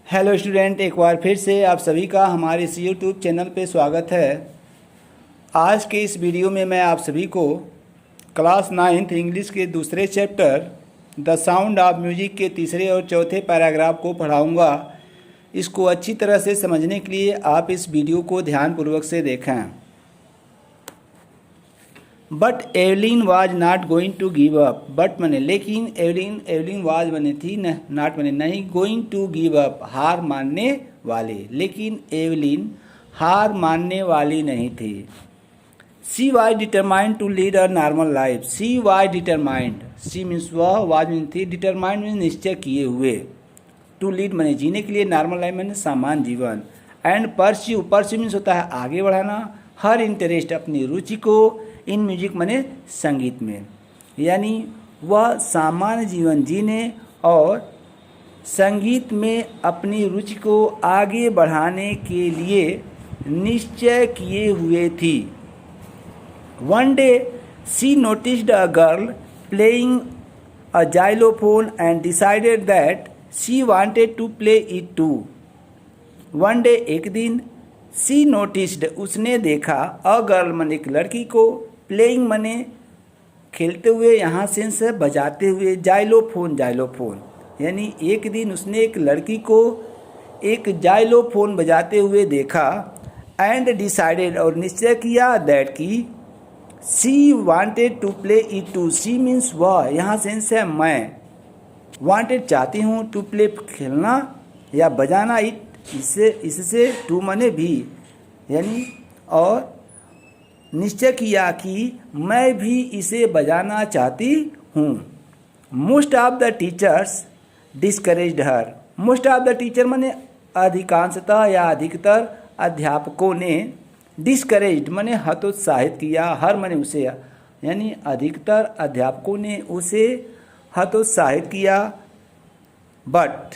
Hello student, एक बार फिर से आप सभी का हमारे इस यूट्यूब चैनल पे स्वागत है। आज के इस वीडियो में मैं आप सभी को क्लास 9th इंग्लिश के दूसरे chapter the sound of music के तीसरे और चौथे पैराग्राफ को पढ़ाऊंगा। इसको अच्छी तरह से समझने के लिए आप इस वीडियो को ध्यानपूर्वक से देखें। But Evelyn was not going to give up. But मने लेकिन, एवलिन वाज मने थी, नॉट मने नहीं, गोइंग टू गिव अप हार मानने वाले, लेकिन एवलिन हार मानने वाली नहीं थी। She was determined to lead a normal life. She was determined, she means वह, वाज मीन थी, डिटरमाइंड मीन्स निश्चय किए हुए, टू लीड मने जीने के लिए, नॉर्मल लाइफ मने सामान्य जीवन, एंड परस्यू, परस्यू मीन्स होता है आगे बढ़ाना, हर इंटरेस्ट अपनी रुचि को, इन म्यूजिक मने संगीत में, यानी वह सामान्य जीवन जीने और संगीत में अपनी रुचि को आगे बढ़ाने के लिए निश्चय किए हुए थी। One day she noticed a girl playing a xylophone and decided that she wanted to play it too. One day एक दिन, सी नोटिस्ड उसने देखा, अ गर्ल मने एक लड़की को, प्लेइंग मने खेलते हुए, यहाँ सेंस है बजाते हुए, जाइलोफोन, जाइलोफोन यानी एक दिन उसने एक लड़की को एक जाइलोफोन बजाते हुए देखा, एंड डिसाइडेड और निश्चय किया, दैट की she wanted to play it too. She means वह, यहाँ सेंस है मैं, वांटेड चाहती हूँ, टू प्ले खेलना या बजाना, इट इससे टू मने भी, यानी और निश्चय किया कि मैं भी इसे बजाना चाहती हूँ। Most of the teachers discouraged her. Most of the teacher मने अधिकांशतः या अधिकतर अध्यापकों ने, डिस्करेज्ड मने हतोत्साहित किया, हर मने उसे, यानी अधिकतर अध्यापकों ने उसे हतोत्साहित किया। बट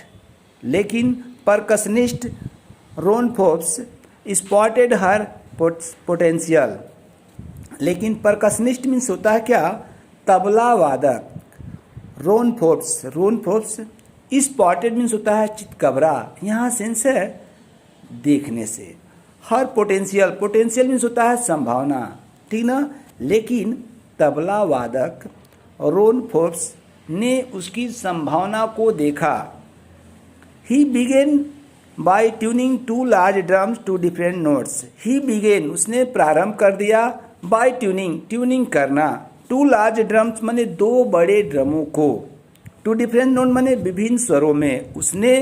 लेकिन परकशनिस्ट रोन फोर्ब्स स्पॉटेड हर पोटेंशियल। लेकिन परकशनिस्ट मीन्स होता है क्या, तबला वादक। रोन फोर्ब्स स्पॉटेड मीन्स होता है चितकबरा, यहाँ सेंस है देखने से। हर पोटेंशियल, पोटेंशियल मीन्स होता है संभावना, ठीक ना। लेकिन तबला वादक रोन फोर्ब्स ने उसकी संभावना को देखा। He began by tuning two large drums to different notes. He began उसने प्रारंभ कर दिया, बाय ट्यूनिंग ट्यूनिंग करना, टू लार्ज ड्रम्स मने दो बड़े ड्रमों को, टू डिफरेंट नोट मने विभिन्न स्वरों में, उसने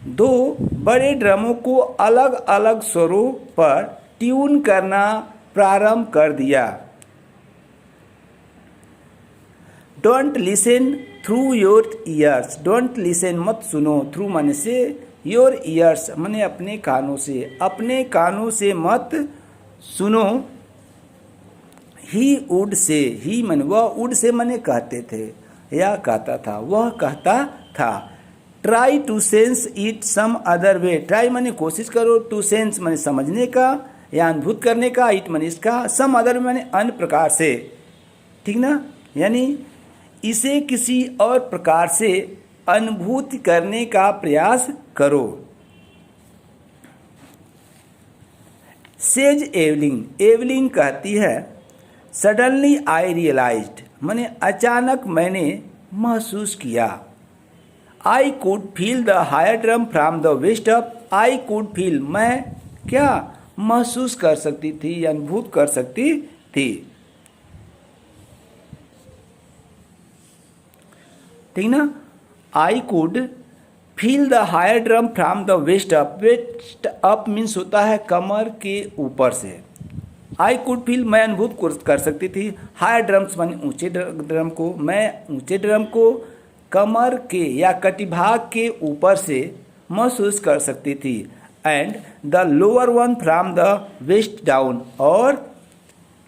दो बड़े ड्रमों को अलग अलग स्वरों पर ट्यून करना प्रारंभ कर दिया। Don't listen through your ears. Don't listen मत सुनो, थ्रू मने से, योर ईयर्स मने अपने कानों से, अपने कानों से मत सुनो। ही वुड से, ही मन वह, वुड से मने कहते थे या कहता था, वह कहता था। Try to sense it some other way. Try मने कोशिश करो, टू सेंस मने समझने का या अनुभूत करने का, इट मने इसका, सम अदर मने अन्य प्रकार से, ठीक ना, यानी इसे किसी और प्रकार से अनुभूति करने का प्रयास करो। सेज एवलिन, एवलिन कहती है, सडनली आई रियलाइज्ड मने अचानक मैंने महसूस किया। I could feel the higher drum from the waist up. I could feel मैं क्या महसूस कर सकती थी, अनुभूत कर सकती थी, ठीक ना। I could feel the higher drum from the waist up. Waist up means होता है कमर के ऊपर से। आई कुड फील मैं अनुभूत कर सकती थी, हायर ड्रम्स माने ऊंचे ड्रम को, मैं ऊंचे ड्रम को कमर के या कटिभाग के ऊपर से महसूस कर सकती थी। And the lower one from the waist down, और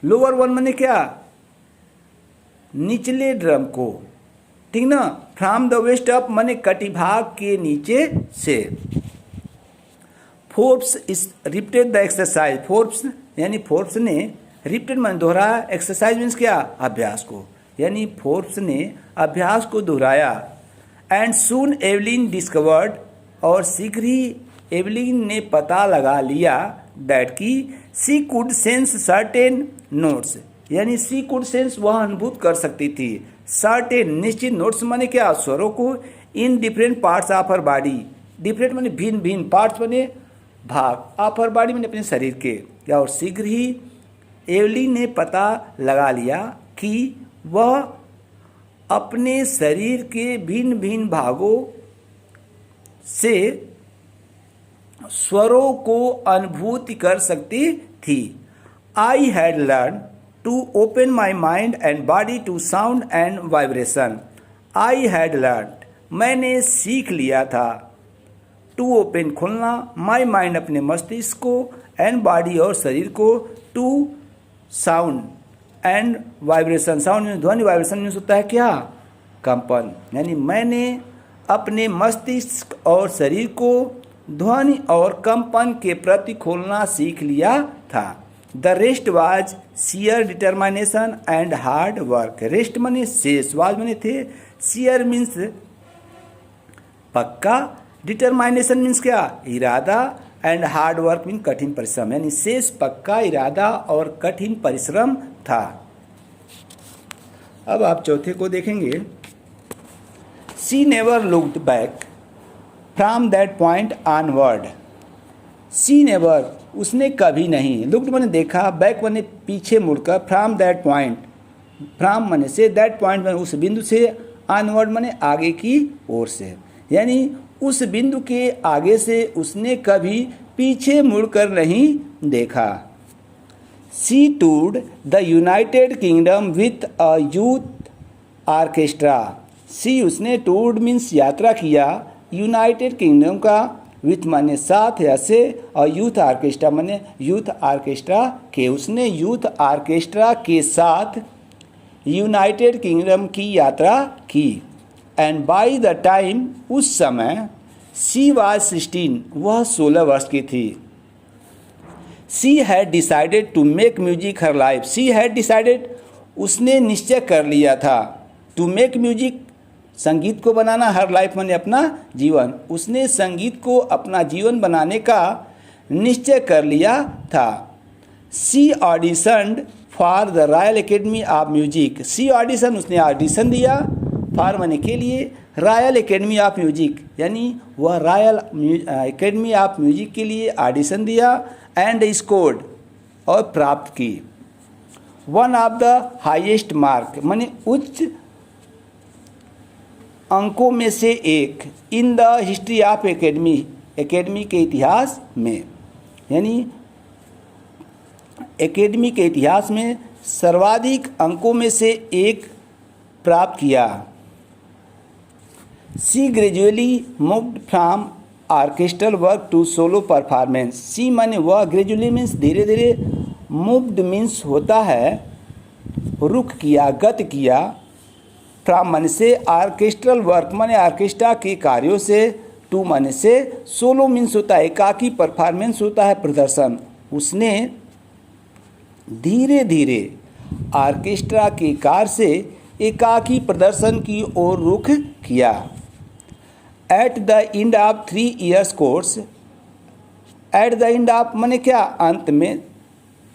लोअर वन माने क्या, निचले ड्रम को, ठीक ना। फ्रॉम द वेस्ट अप माने कटिभाग के नीचे से। फोर्ब्स इस रिपीटेड द एक्सरसाइज। फोर्ब्स यानी फोर्ब्स ने, रिपीटेड माने दोहराया, एक्सरसाइज मीन्स क्या, अभ्यास को, यानी फोर्ब्स ने अभ्यास को दोहराया। एंड सून एवलिन डिस्कवर्ड और शीघ्र ही एवलिन ने पता लगा लिया दैट की सी कुड सेंस सर्टेन नोट्स, यानी सी कुड सेंस वह अनुभूत कर सकती थी सर्टेन निश्चित नोट्स माने क्या, स्वरों को in different parts of her body, different माने भिन्न भिन्न, पार्ट्स माने भाग, ऑफ हर बॉडी माने अपने शरीर के, या और शीघ्र ही एवलिन ने पता लगा लिया कि वह अपने शरीर के भिन्न भिन्न भागों से स्वरों को अनुभूति कर सकती थी। I had learn to open my mind and body to sound and vibration. I had learn मैंने सीख लिया था, टू ओपन खोलना, माई माइंड अपने मस्तिष्क को, एंड बॉडी और शरीर को, to sound and vibration, sound में ध्वनि, वाइब्रेशन में होता है क्या, कंपन, यानी मैंने अपने मस्तिष्क और शरीर को ध्वनि और कंपन के प्रति खोलना सीख लिया था। The rest was share determination and hard work. Rest मने शेष, वाज मने थे, शेयर मीन्स पक्का, डिटर्मिनेशन मीन्स क्या, इरादा, एंड हार्ड वर्क मीन कठिन परिश्रम, यानी शेष पक्का इरादा और कठिन परिश्रम था। अब आप चौथे को देखेंगे। She never looked back from that point onward. She never उसने कभी नहीं, लुक्ड मैंने देखा, बैक मैंने पीछे मुड़कर, फ्रॉम दैट पॉइंट, फ्रॉम मैंने से, दैट पॉइंट मैंने उस बिंदु से, ऑनवर्ड मैंने आगे की ओर से, यानी उस बिंदु के आगे से उसने कभी पीछे मुड़कर नहीं देखा। She toured the United Kingdom with a youth orchestra. She उसने टूर्ड मीन्स यात्रा किया, यूनाइटेड किंगडम का, विथ माने साथ या से, और यूथ आर्केस्ट्रा माने यूथ आर्केस्ट्रा के, उसने यूथ आर्केस्ट्रा के साथ यूनाइटेड किंगडम की यात्रा की। एंड बाई द टाइम उस समय सी वाज 16 वह 16 वर्ष की थी। She had decided to make music her life. She had decided उसने निश्चय कर लिया था, टू मेक म्यूजिक संगीत को बनाना, हर लाइफ माने अपना जीवन, उसने संगीत को अपना जीवन बनाने का निश्चय कर लिया था। She auditioned for the Royal Academy of Music. She audition उसने ऑडिशन दिया, फॉर माने के लिए, रॉयल एकेडमी ऑफ म्यूजिक यानी वह रॉयल एकेडमी ऑफ म्यूजिक के लिए ऑडिशन दिया, एंड स्कोर्ड और प्राप्त की one of the highest mark माने उच्च अंकों में से एक, in the history of academy, academy के इतिहास में, यानी एकेडमी के इतिहास में सर्वाधिक अंकों में से एक प्राप्त किया। She gradually moved from orchestral work to solo performance. She माने वह, ग्रेजुअली मीन्स धीरे धीरे, मूव्ड मीन्स होता है रुख किया, गत किया, फ्रॉम माने से, ऑर्केस्ट्रल वर्क माने ऑर्केस्ट्रा के कार्यों से, टू माने से, सोलो मीन्स होता है एकाकी, परफॉर्मेंस होता है प्रदर्शन, उसने धीरे धीरे ऑर्केस्ट्रा के कार्य से एकाकी प्रदर्शन की ओर रुख किया। At the end of 3 years course, at the end of माने क्या, अंत में,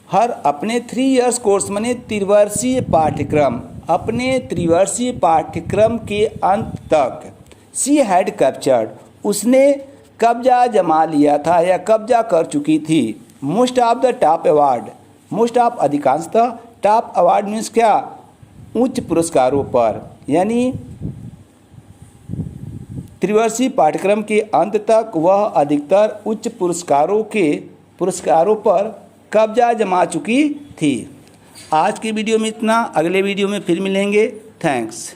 हर अपने 3 years कोर्स माने त्रिवर्षीय पाठ्यक्रम, अपने त्रिवर्षीय पाठ्यक्रम के अंत तक, सी हैड कैप्चर्ड उसने कब्जा जमा लिया था या कब्जा कर चुकी थी, most of the top award, most of अधिकांशतः, टॉप अवार्ड मीन्स क्या, उच्च पुरस्कारों पर, यानी त्रिवर्षीय पाठ्यक्रम के अंत तक वह अधिकतर उच्च पुरस्कारों पर कब्जा जमा चुकी थी। आज की वीडियो में इतना, अगले वीडियो में फिर मिलेंगे। थैंक्स।